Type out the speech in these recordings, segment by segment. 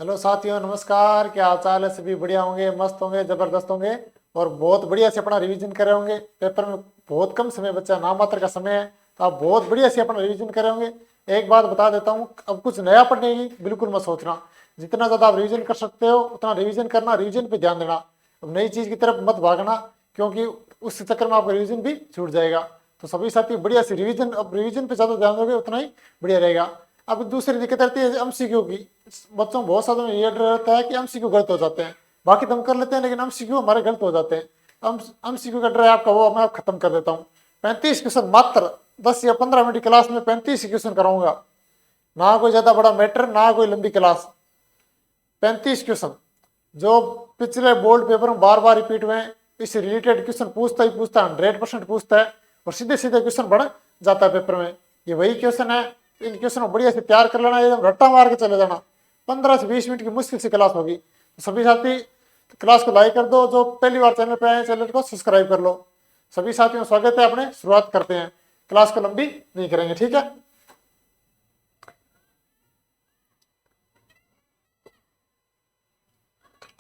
Hello साथियों, नमस्कार। क्या हाल चाल है? सभी बढ़िया होंगे, मस्त होंगे, जबरदस्त होंगे और बहुत बढ़िया से अपना रिवीजन कर रहे होंगे। पेपर में बहुत कम समय बचा, नाम मात्र का समय है, तो आप बहुत बढ़िया से अपना रिवीजन कर रहे होंगे। एक बात बता देता हूँ, अब कुछ नया पढ़ने की बिल्कुल मत सोचना। जितना ज़्यादा आप रिवीजन कर सकते हो उतना रिवीजन करना, रिवीजन पे ध्यान देना। अब नई चीज़ की तरफ मत भागना, क्योंकि उस चक्कर में आपका रिवीजन भी छूट जाएगा। तो सभी साथी बढ़िया से रिवीजन, अब रिवीजन पे ज़्यादा ध्यान दोगे उतना ही बढ़िया रहेगा। अब दूसरी दिक्कत रहती है एमसीक्यू की। बच्चों को बहुत सालों में ये डर रहता है कि एमसीक्यू गलत हो जाते हैं। बाकी तो हम कर लेते हैं, लेकिन एमसीक्यू हमारे गलत हो जाते हैं। एमसीक्यू का डर है आपका, वो मैं खत्म कर देता हूँ। 35 क्वेश्चन मात्र 10 या 15 मिनट की क्लास में 35 क्वेश्चन कराऊंगा। ना कोई ज्यादा बड़ा मैटर, ना कोई लंबी क्लास। 35 क्वेश्चन जो पिछले बोर्ड पेपर में बार बार रिपीट हुए हैं, इससे रिलेटेड क्वेश्चन पूछता ही पूछता है, 100% पूछता है। और सीधे सीधे क्वेश्चन बढ़ जाता है पेपर में। ये वही क्वेश्चन है, इन क्वेश्चन को बढ़िया से तैयार कर लेना, एकदम रट्टा मार के चले जाना। 15 से 20 मिनट की मुश्किल से क्लास होगी। तो सभी साथी क्लास को लाइक कर दो, जो पहली बार चैनल पे आए चैनल को सब्सक्राइब कर लो। सभी साथियों स्वागत है, अपने शुरुआत करते हैं। क्लास को लंबी नहीं करेंगे, ठीक है।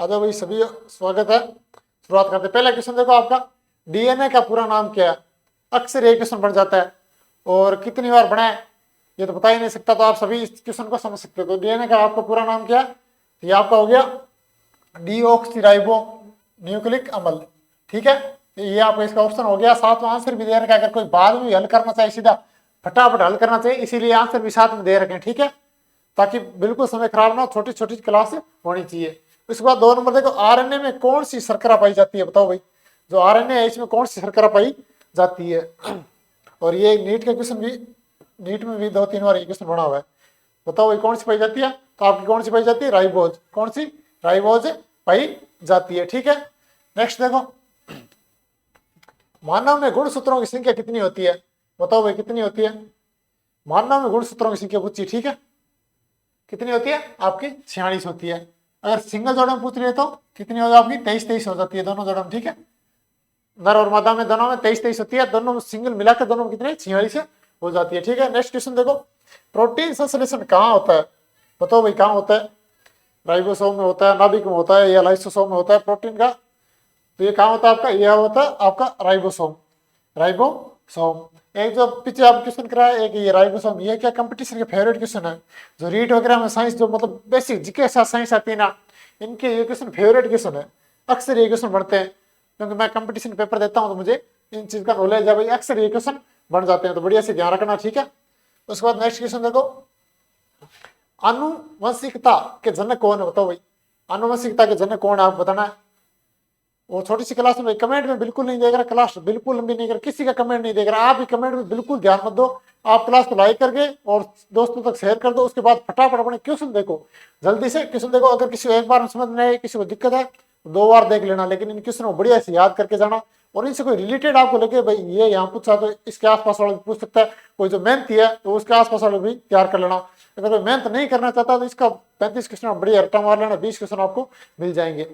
आ जाओ भाई, सभी स्वागत है। शुरुआत करते हैं। पहला क्वेश्चन देखो आपका, डीएनए का पूरा नाम क्या है? अक्सर ये क्वेश्चन बन जाता है, और कितनी बार बना है ये तो बता ही नहीं सकता, तो आप सभी इस क्वेश्चन को समझ सकते हो। तो डीएनए का आपका पूरा नाम क्या है? ये आपका हो गया डीऑक्सीराइबो न्यूक्लिक अम्ल, ठीक है। ये आपका इसका ऑप्शन हो गया। साथ में आंसर भी दे रखा है, अगर कोई बाद में हल करना चाहे सीधा फटाफट हल करना चाहिए, इसीलिए आंसर भी साथ में दे रखे हैं, ठीक है, ताकि बिल्कुल समय खराब ना हो। छोटी छोटी क्लास होनी चाहिए। उसके बाद 2 नंबर देखो, आरएनए में कौन सी शर्करा पाई जाती है? बताओ भाई, जो आरएनए है इसमें कौन सी शर्करा पाई जाती है? और ये नीट के क्वेश्चन भी, नीट में भी 2-3 बार ये क्वेश्चन बना हुआ है। बताओ भाई कौन सी पाई जाती है? तो आपकी कौन सी पाई जाती है? राइबोज। कौन सी? राइबोज पाई जाती है, ठीक है। नेक्स्ट देखो, मानव में गुणसूत्रों की संख्या कितनी होती है? बताओ भाई कितनी होती है? मानव में गुणसूत्रों की संख्या पूछी, ठीक है, कितनी होती है? आपकी 46 होती है। अगर सिंगल जोड़े में पूछ रही है तो कितनी होगी आपकी? 23-23 हो जाती है दोनों जोड़े में, ठीक है। नर और मादा में दोनों में 23-23 होती है, दोनों सिंगल मिलाकर दोनों में कितनी? 46 हो जाती है, ठीक है। नेक्स्ट क्वेश्चन देखो, प्रोटीन संश्लेषण कहाँ होता है? बताओ भाई कहाँ होता है? राइबोसोम में होता है, नाभिक में होता है, या लाइसोसोम में होता है प्रोटीन का? तो ये कहाँ होता है आपका? यह होता है आपका राइबोसोम। राइबोसोम। एक जो पीछे आप क्वेश्चन कराया, एक ये राइबोसोम, ये क्या कंपटीशन के फेवरेट क्वेश्चन है। जो रीट वगैरह में साइंस, जो मतलब बेसिक जीके साथ साइंस आती है ना, इनके ये क्वेश्चन फेवरेट क्वेश्चन है। अक्सर ये क्वेश्चन बढ़ते हैं, क्योंकि मैं कंपटीशन पेपर देता हूँ तो मुझे इन चीज का नॉलेज है भाई। अक्सर ये क्वेश्चन बन जाते हैं, तो बढ़िया से ध्यान रखना, ठीक है। उसके बाद नेक्स्ट क्वेश्चन देखो, आनुवंशिकता के जनक कौन है? बताओ भाई, आनुवंशिकता के जनक कौन है? आप बताना है। वो छोटी सी क्लास में कमेंट में बिल्कुल नहीं देख रहा, क्लास बिल्कुल लंबी नहीं कर, किसी का कमेंट नहीं देख रहा। आप भी कमेंट में बिल्कुल ध्यान मत दो। आप क्लास को लाइक करके और दोस्तों तक शेयर कर दो। उसके बाद फटाफट अपने क्वेश्चन देखो, जल्दी से क्वेश्चन देखो। अगर किसी को एक बार समझ नहीं आए, किसी को दिक्कत है, 2 बार देख लेना, लेकिन इन क्वेश्चन को बढ़िया से याद करके जाना। और इनसे कोई रिलेटेड आपको लगे भाई ये यहाँ पूछा, तो इसके आसपास वाला भी पूछ सकता है। कोई जो मेहनती है तो उसके आसपास वाला भी तैयार कर लेना। अगर कोई मेहनत नहीं करना चाहता तो इसका 35 क्वेश्चन बढ़िया रट्टा मार लेना, 20 क्वेश्चन आपको मिल जाएंगे।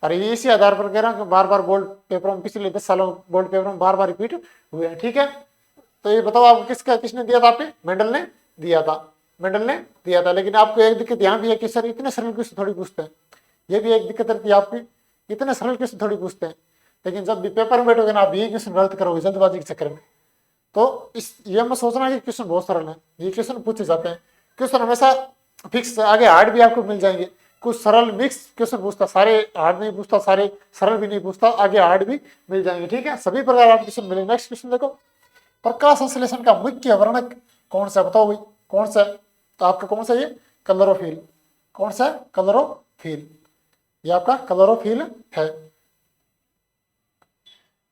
और ये इसी आधार पर कह रहा हूँ कि बार बार बोर्ड पेपरों में, पिछले 10 सालों बोर्ड पेपरों में बार बार रिपीट हुए हैं, ठीक है। तो ये बताओ आपको किसने दिया था? आपने मेंडल ने दिया था, मेंडल ने दिया था। लेकिन आपको एक दिक्कत यहाँ भी है कि सर इतने सरल क्वेश्चन थोड़ी पूछते हैं। ये भी एक दिक्कत रहती है आपकी, इतने सरल क्वेश्चन थोड़ी पूछते हैं। लेकिन जब भी पेपर में बैठोगे ना, आप ये क्वेश्चन गलत करोगे जल्दबाजी के चक्कर में, तो इस ये मत सोचना कि क्वेश्चन बहुत सरल है। ये क्वेश्चन पूछे जाते हैं। क्वेश्चन हमेशा फिक्स, आगे हार्ड भी आपको मिल जाएंगे। कुछ सरल मिक्स क्वेश्चन पूछता, सारे हार्ड नहीं पूछता, सारे सरल भी नहीं पूछता, आगे हार्ड भी मिल जाएंगे, ठीक है। सभी प्रकार आप क्वेश्चन मिलेंगे। नेक्स्ट क्वेश्चन देखो, प्रकाश संश्लेषण का मुख्य वर्णक कौन सा? बताओ भाई कौन सा? तो आपका कौन सा? ये क्लोरोफिल। कौन सा? क्लोरोफिल। ये आपका क्लोरोफिल है।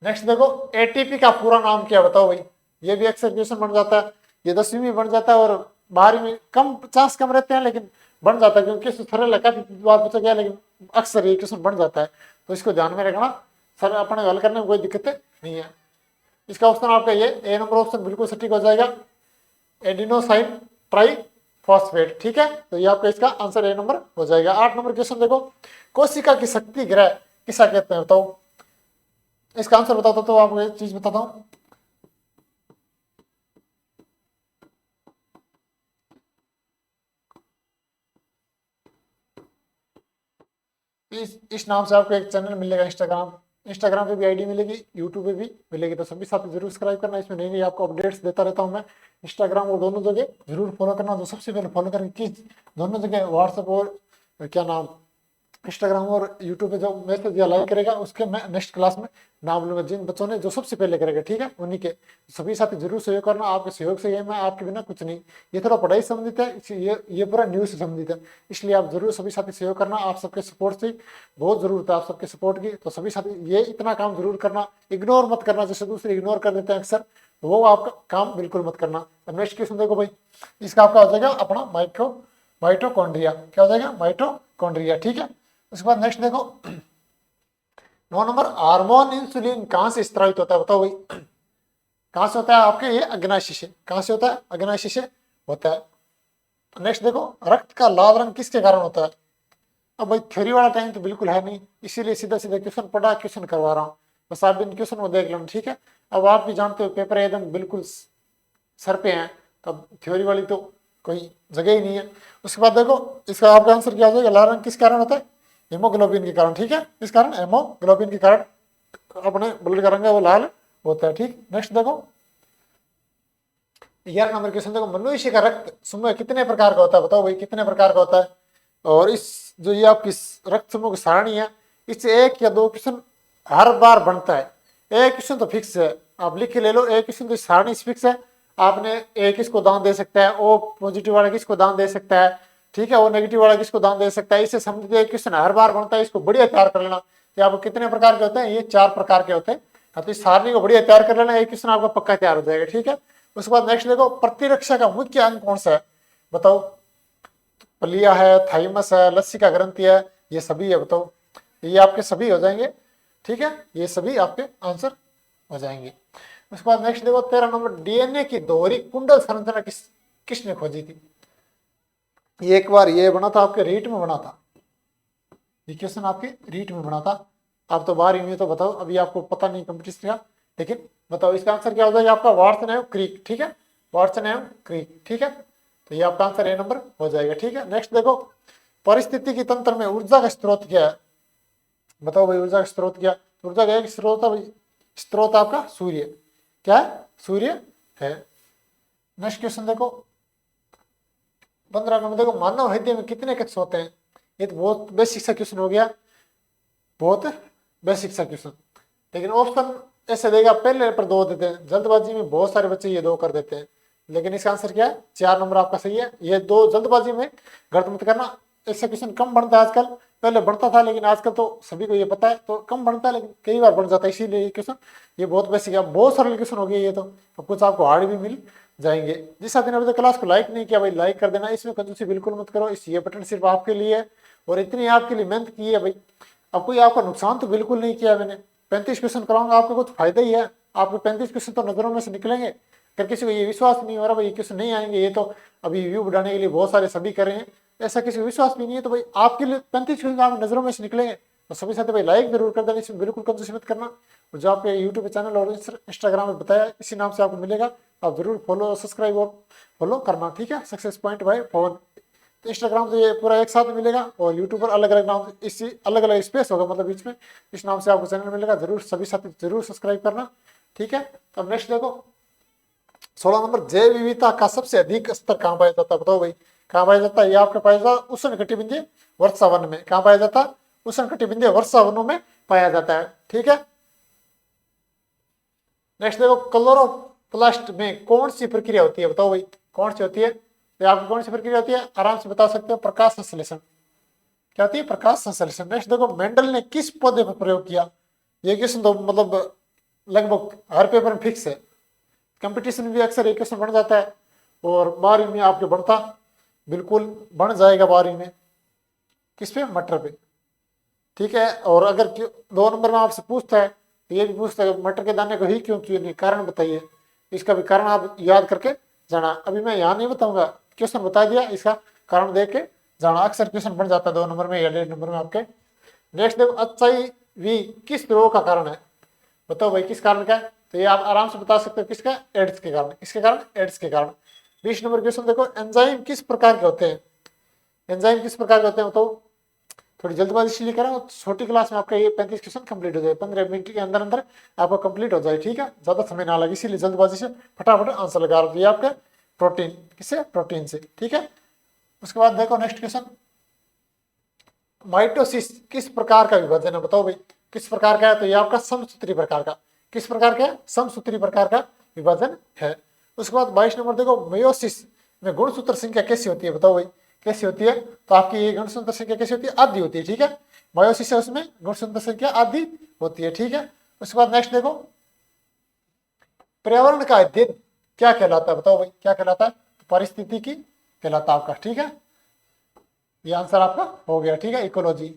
नेक्स्ट देखो, एटीपी का पूरा नाम क्या? बताओ भाई, ये भी अक्सर क्वेश्चन बन जाता है। ये 10वीं में बन जाता है, और 12वीं में कम चांस कम रहते हैं, लेकिन बन जाता है, क्योंकि सरल है, काफी बार पूछा गया, लेकिन अक्सर ये क्वेश्चन बन जाता है। तो इसको ध्यान में रखना, सर अपने हल करने में कोई दिक्कत नहीं है। इसका ऑप्शन आपका ये ए नंबर ऑप्शन बिल्कुल सटीक हो जाएगा, एडिनोसाइन ट्राई फॉस्फेट, ठीक है। तो ये आपका इसका आंसर ए नंबर हो जाएगा। 8 नंबर क्वेश्चन देखो, कोशिका की शक्ति ग्रह किसा कहते हैं? बताओ, इसका आंसर बताता तो आपको एक चीज बताता हूँ। इस नाम से आपको एक चैनल मिलेगा, इंस्टाग्राम पे भी आईडी मिलेगी, यूट्यूब पे भी मिलेगी। तो सभी साथी जरूर सब्सक्राइब करना, इसमें नई नई आपको अपडेट्स देता रहता हूँ मैं। इंस्टाग्राम और दोनों जगह जरूर फॉलो करना। जो सबसे पहले फॉलो करके किस दोनों जगह व्हाट्सएप और क्या नाम इंस्टाग्राम और यूट्यूब पे जो मैसेज या लाइक करेगा उसके मैं नेक्स्ट क्लास में नाम लूंगा, जिन बच्चों ने जो सबसे पहले करेगा, ठीक है, उन्हीं के। सभी साथी जरूर सहयोग करना, आपके सहयोग से ये मैं, आपके बिना कुछ नहीं। ये थोड़ा पढ़ाई से संबंधित है, ये पूरा न्यूज से संबंधित है, इसलिए आप जरूर सभी साथी सहयोग करना। आप सबके सपोर्ट से बहुत जरूरत है, आप सबके सपोर्ट की। तो सभी साथी ये इतना काम जरूर करना, इग्नोर मत करना, जैसे दूसरे इग्नोर कर देते हैं अक्सर, तो वो आपका काम बिल्कुल मत करना। नेक्स्ट क्वेश्चन देखो भाई, इसका आपका हो जाएगा अपना माइटोकॉन्ड्रिया। क्या हो जाएगा? माइटोकॉन्ड्रिया, ठीक है। उसके बाद नेक्स्ट देखो 9 नंबर, हार्मोन इंसुलिन कहां से स्त्रावित होता है? बताओ भाई, कहां से होता है आपके? ये अग्नाशय से। कहां से होता है? अग्नाशय से होता है। नेक्स्ट देखो, रक्त का लाल रंग किसके कारण होता है? अब भाई थ्योरी वाला टाइम तो बिल्कुल है नहीं, इसीलिए सीधा सीधा क्वेश्चन पढ़ा, क्वेश्चन करवा रहा हूँ, बस आप इन क्वेश्चन को देख लेना, ठीक है। अब आप भी जानते हो पेपर एकदम बिल्कुल सर पे हैं, तब थ्योरी वाली तो कोई जगह ही नहीं है। उसके बाद देखो इसका आपका आंसर क्या हो जाएगा? लाल रंग किस कारण होता है? हेमोग्लोबिन के कारण, ठीक है। इस कारण हेमोग्लोबिन के कारण अपने ब्लड का रंग है वो लाल होता है, ठीक। नेक्स्ट देखो 11 नंबर क्वेश्चन देखो, मनुष्य का रक्त समूह कितने प्रकार का होता है? बताओ भाई कितने प्रकार का होता है? और इस जो ये आपकी रक्त समूह की सारणी है, इससे 1 या 2 क्वेश्चन हर बार बनता है। एक क्वेश्चन तो फिक्स है, आप लिख के ले लो। एक क्वेश्चन तो सारणी फिक्स है, आपने ए किसको दान दे सकता है, ओ पॉजिटिव वाला किसको दान दे सकता है, ठीक है, वो नेगेटिव वाला किसको दान दे सकता है, इससे संबंधित एक क्वेश्चन हर बार बनता है। इसको बढ़िया तैयार कर लेना। ये आपको कितने प्रकार के होते हैं? ये 4 प्रकार के होते हैं। तो इस सारणी को बढ़िया तैयार कर लेना, एक क्वेश्चन आपका पक्का तैयार हो जाएगा, ठीक है। उसके बाद नेक्स्ट देखो, प्रतिरक्षा का मुख्य अंग कौन सा है? बताओ, पलिया है, थाइमस है, लसिका ग्रंथि है, ये सभी है। बताओ, ये आपके सभी हो जाएंगे, ठीक है, ये सभी आपके आंसर हो जाएंगे। उसके बाद नेक्स्ट देखो 13 नंबर, डीएनए की दोहरी कुंडल संरचना किसने खोजी थी? एक बार ये बना था आपके रीट में बना था, ये क्वेश्चन आपके रीट में बना था। आप तो 12वीं में, तो बताओ, अभी आपको पता नहीं कंपटीशन का, लेकिन बताओ इसका आंसर क्या हो जाएगा आपका? वाटसन एवं क्रिक, ठीक है, वाटसन एवं क्रिक, ठीक है। तो ये आपका आंसर ए नंबर हो जाएगा, ठीक है। नेक्स्ट देखो, परिस्थिति की तंत्र में ऊर्जा का स्रोत क्या है? बताओ भाई, ऊर्जा का स्रोत क्या? ऊर्जा का एक स्रोत है भाई, स्रोत आपका सूर्य। क्या है? सूर्य है। नेक्स्ट क्वेश्चन देखो 15 नंबर देखो, मानव हृदय में कितने कक्ष होते हैं? ये तो बहुत बेसिक सा क्वेश्चन हो गया, बहुत बेसिक सा क्वेश्चन, लेकिन ऑप्शन ऐसे देगा, पहले पर 2 देते हैं, जल्दबाजी में बहुत सारे बच्चे ये 2 कर देते हैं, लेकिन इसका आंसर क्या है? 4 नंबर आपका सही है। ये 2 जल्दबाजी में गलत मत करना, ऐसा क्वेश्चन कम बनता है आजकल, पहले बढ़ता था, लेकिन आजकल तो सभी को ये पता है, तो कम बनता है, लेकिन कई बार बढ़ जाता है, इसीलिए ये क्वेश्चन ये बहुत बेसिक है, बहुत सरल क्वेश्चन हो गया ये तो। अब कुछ आपको हार्ड भी मिल जाएंगे। जिस साथी ने अभी तक क्लास को लाइक नहीं किया भाई, लाइक कर देना, इसमें कंजूसी बिल्कुल मत करो, इस ये बटन सिर्फ आपके लिए है, और इतनी आपके लिए मेहनत की है भाई, अब कोई आपका नुकसान तो बिल्कुल नहीं किया मैंने। 35 क्वेश्चन कराऊंगा, आपको कुछ फायदा ही है, आपके 35 क्वेश्चन तो नजरों में से निकलेंगे। अगर किसी को ये विश्वास नहीं हो रहा भाई ये क्वेश्चन नहीं आएंगे, ये तो अभी व्यू बढ़ाने के लिए बहुत सारे सभी कर रहे हैं, ऐसा किसी को विश्वास भी नहीं है, तो भाई आपके लिए 35 क्वेश्चन आप नजरों में से निकलेंगे। तो सभी साथी भाई लाइक जरूर कर देना, इसमें बिल्कुल कंजूसी मत करना। और जो आपके यूट्यूब चैनल और इंस्टाग्राम में बताया इसी नाम से आपको मिलेगा, आप जरूर फॉलो, सब्सक्राइब और फॉलो करना, ठीक है। सक्सेस पॉइंट बाय पवन। तो इंस्टाग्राम तो ये पूरा एक साथ मिलेगा, और यूट्यूब पर अलग अलग नाम, इसी अलग अलग स्पेस होगा मतलब बीच में, इस नाम से आपको चैनल मिलेगा, जरूर सभी साथी जरूर सब्सक्राइब करना, ठीक है। तो अब नेक्स्ट देखो 16 नंबर, जैव विविधता का सबसे अधिक स्तर कहाँ पाया जाता है? बताओ भाई, कहाँ पाया जाता है? ये आपके पाया जाता है उष्णकटिबंधीय वर्षा वन में। कहाँ पाया जाता है? उष्णकटिबंधीय वर्षा वनों में पाया जाता है, ठीक है। नेक्स्ट देखो, क्लोरोप्लास्ट में कौन सी प्रक्रिया होती है? बताओ भाई, कौन सी होती है? तो आपकी कौन सी प्रक्रिया होती है? आराम से बता सकते हो, प्रकाश संश्लेषण। क्या होती है? प्रकाश संश्लेषण। नेक्स्ट देखो, मेंडल ने किस पौधे पर प्रयोग किया? ये क्वेश्चन तो मतलब लगभग हर पेपर में फिक्स है, कंपटीशन में भी अक्सर एक क्वेश्चन बन जाता है, और 12वीं में आपके बनता बिल्कुल बन जाएगा 12वीं में, किस पे? मटर पे, ठीक है। और अगर 2 नंबर में आपसे पूछता है तो ये भी पूछता है मटर के दाने को ही क्यों चुने, कारण बताइए, इसका भी कारण आप याद करके जाना। अभी मैं यहाँ नहीं बताऊंगा, क्वेश्चन बता दिया, इसका कारण दे के जाना, अक्सर क्वेश्चन बन जाता है 2 नंबर में या 1.5 नंबर में आपके। नेक्स्ट देखो, HIV किस रोग का कारण है? बताओ भाई, किस कारण का है? तो ये आप आराम से बता सकते हो, किसका? एड्स के कारण। इसके कारण? एड्स के कारण। 20 नंबर क्वेश्चन देखो, एंजाइम किस प्रकार के होते हैं? एंजाइम किस प्रकार के होते हैं बताओ? थोड़ी जल्दबाजी इसलिए कह रहा हूँ, छोटी क्लास में आपका ये 35 क्वेश्चन कंप्लीट हो जाए, 15 मिनट के अंदर अंदर आपका कंप्लीट हो जाए, ठीक है, ज्यादा समय ना लगे, इसीलिए जल्दबाजी से फटाफट आंसर लगा रहा हूँ। ये आपका प्रोटीन, किससे, प्रोटीन से, ठीक है। उसके बाद देखो नेक्स्ट क्वेश्चन, माइटोसिस किस प्रकार का विभाजन है, बताओ भाई किस प्रकार का है, तो ये आपका समसूत्री प्रकार का, किस प्रकार का है, समसूत्री प्रकार का विभाजन है। उसके बाद 22 नंबर देखो, मेयोसिस में गुणसूत्र संख्या कैसी होती है, बताओ भाई कैसी होती है, तो आपकी ये गुणसूत्र संख्या कैसी होती है, आधी होती है, ठीक है, मेयोसिस है उसमें गुणसूत्र संख्या आधी होती है, ठीक है। उसके बाद नेक्स्ट देखो, पर्यावरण का अध्ययन क्या कहलाता है, बताओ भाई क्या कहलाता है, तो पारिस्थितिकी कहलाता है आपका, ठीक है, ये आंसर आपका हो गया, ठीक है, इकोलॉजी।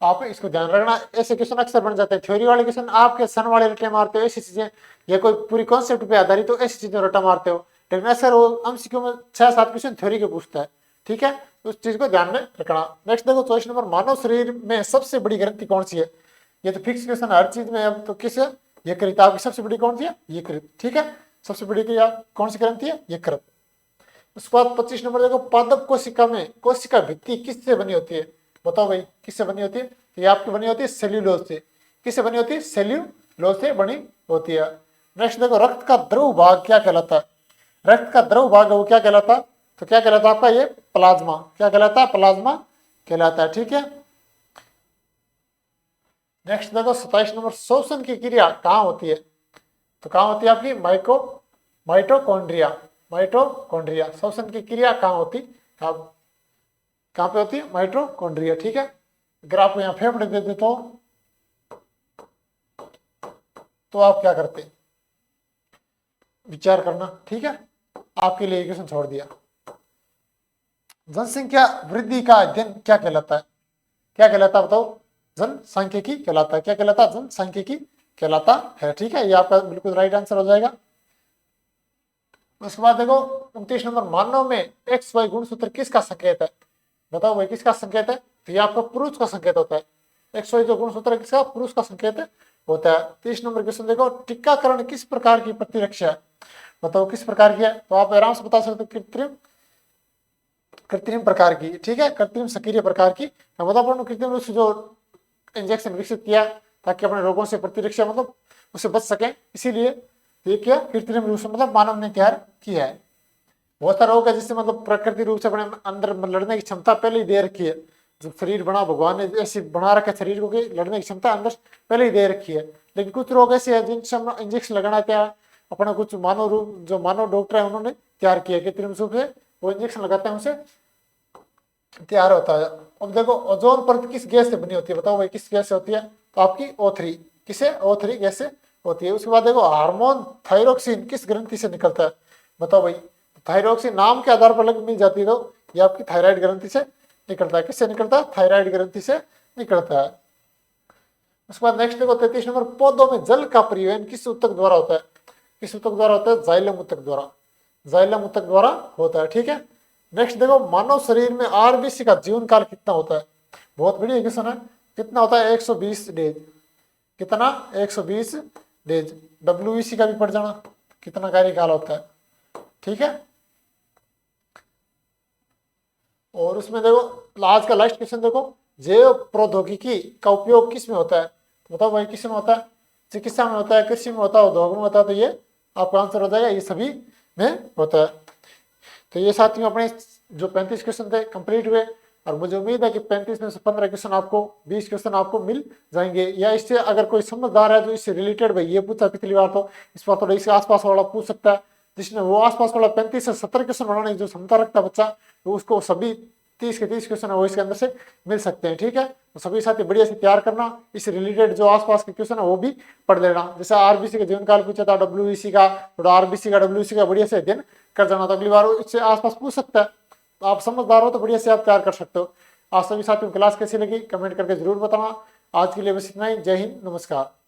आप इसको ध्यान रखना, ऐसे क्वेश्चन अक्सर बन जाते हैं, थ्योरी वाले क्वेश्चन आपके सन वाले रटे मारते हो ऐसी चीजें, या कोई पूरी कॉन्सेप्ट पे आधारित हो ऐसी चीजें रटा मारते हो, लेकिन अक्सर वो एमसीक्यू में 6-7 क्वेश्चन थ्योरी के पूछता है, ठीक है, उस चीज को ध्यान में रखना। नेक्स्ट देखो 24 नंबर, मानव शरीर में सबसे बड़ी ग्रंथि कौन सी है, ये तो फिक्स क्वेश्चन हर चीज में, अब तो किस है, यकृत, आपकी सबसे बड़ी कौन सी है, यकृत, ठीक है, सबसे बड़ी क्रिया कौन सी ग्रंथि है, यकृत। उसके बाद 25 नंबर देखो, पादप कोशिका में कोशिका भित्ति किससे बनी होती है, बताओ भाई किससे बनी होती है, तो ये आपकी बनी होती है सेल्यूलोज से, किससे बनी होती है, सेल्यूलोज से बनी होती है। नेक्स्ट देखो, रक्त का द्रव भाग क्या कहलाता है, रक्त का द्रव भाग वो क्या कहलाता है, तो क्या कहलाता है आपका ये प्लाज्मा, क्या कहलाता है, प्लाज्मा कहलाता है, ठीक है। नेक्स्ट देखो 27 नंबर, श्वसन की क्रिया कहाँ होती है, तो कहाँ होती है आपकी माइटोकॉन्ड्रिया, माइटोकॉन्ड्रिया, श्वसन की क्रिया कहाँ होती, कहाँ पे होती है, माइटोकॉन्ड्रिया, ठीक है। अगर आपको यहाँ फेफड़े दे दे तो आप क्या करते, विचार करना, ठीक है, आपके लिए क्वेश्चन छोड़ दिया। जनसंख्या वृद्धि का अध्ययन क्या कहलाता है, क्या कहलाता है बताओ, जनसांख्यिकी कहलाता है, क्या कहलाता है, जनसांख्यिकी कहलाता है, ठीक है, ये आपका बिल्कुल राइट आंसर हो जाएगा। उसके बाद देखो 29 नंबर, मानव में एक्स वाई गुणसूत्र किसका संकेत है, बताओ भाई किसका संकेत है, तो ये आपका पुरुष का संकेत होता है, एक्स वाई जो गुणसूत्र है किसका, पुरुष का संकेत होता है। 30 नंबर क्वेश्चन देखो, टीकाकरण किस प्रकार की प्रतिरक्षा है, बताओ किस प्रकार की है, तो आप आराम से बता सकते हो, कृत्रिम, कृत्रिम प्रकार की, ठीक है, कृत्रिम सक्रिय प्रकार की, मैं बता पा रहा हूँ, कृत्रिम रूप से जो इंजेक्शन विकसित किया ताकि अपने रोगों से प्रतिरक्षा मतलब उससे बच सके, इसीलिए ये क्या कृत्रिम रूप से मतलब मानव ने तैयार किया है। बहुत सारा रोग है जिससे मतलब प्रकृति रूप से अपने अंदर लड़ने की क्षमता पहले ही दे रखी है, जब शरीर बना भगवान ने ऐसे बना रखा है शरीर को कि लड़ने की क्षमता अंदर पहले ही दे रखी है, लेकिन कुछ रोग ऐसे हैं जिनसे हम इंजेक्शन लगाना क्या अपना कुछ मानव रूप जो मानव डॉक्टर है उन्होंने तैयार किया कृत्रिम रूप से, वो इंजेक्शन लगाते हैं उनसे तैयार होता है। अब देखो ओजोन परत किस गैस से बनी होती है, बताओ भाई किस गैस से होती है, तो आपकी O3, किसे, O3 गैस से होती है। उसके बाद देखो हार्मोन थायरोक्सिन किस ग्रंथि से निकलता है, बताओ भाई, थायरोक्सिन नाम के आधार पर अलग मिल जाती है, तो ये आपकी थायराइड ग्रंथि से निकलता है, किससे निकलता है, थायराइड ग्रंथि से निकलता है। उसके बाद नेक्स्ट देखो 33 नंबर, पौधों में जल का परिवहन किस ऊतक द्वारा होता है, किस ऊतक द्वारा होता है, जाइलम ऊतक द्वारा, जाइलम ऊतक द्वारा होता है, ठीक है। नेक्स्ट देखो, मानव शरीर में आरबीसी का जीवन काल कितना होता है, बहुत बढ़िया क्वेश्चन है, कितना होता है, 120 डेज, कितना, 120 डेज। डब्ल्यूबीसी का भी पढ़ जाना, कितना कार्यकाल होता है, ठीक है। और उसमें देखो आज का लास्ट क्वेश्चन देखो, जैव प्रौद्योगिकी का उपयोग किस में होता है, बताओ भाई किस में होता है, चिकित्सा में होता है, कृषि में होता है, उद्योग में होता है, तो ये आपका आंसर हो जाएगा, ये सभी में होता है। तो ये साथियों अपने जो 35 क्वेश्चन थे कंप्लीट हुए, और मुझे उम्मीद है कि 35 में से 15 क्वेश्चन आपको, 20 क्वेश्चन आपको मिल जाएंगे, या इससे अगर कोई समझदार है जो इससे रिलेटेड भाई ये पूछा पिछली बार, तो इस बार थोड़ा इसके आसपास वाला पूछ सकता है, जिसने वो आसपास वाला 35 से 70 क्वेश्चन बनाने की जो क्षमता रखता है बच्चा, तो उसको सभी 30 के 30 क्वेश्चन है वो इसके अंदर से मिल सकते हैं, ठीक है। तो सभी साथी बढ़िया से तैयार करना, इससे रिलेटेड जो आसपास के क्वेश्चन है वो भी पढ़ लेना, जैसे आरबीसी का जीवन काल पूछा था, डब्ल्यूबीसी का, थोड़ा आरबीसी का, डब्ल्यूबीसी का बढ़िया से अध्ययन कर जाना, तो अगली बार इससे आसपास पूछ सकता है, तो आप समझदार हो तो बढ़िया से आप तैयार कर सकते हो। आप सभी साथियों क्लास कैसी लगी कमेंट करके जरूर बताना। आज के लिए बस इतना ही, जय हिंद, नमस्कार।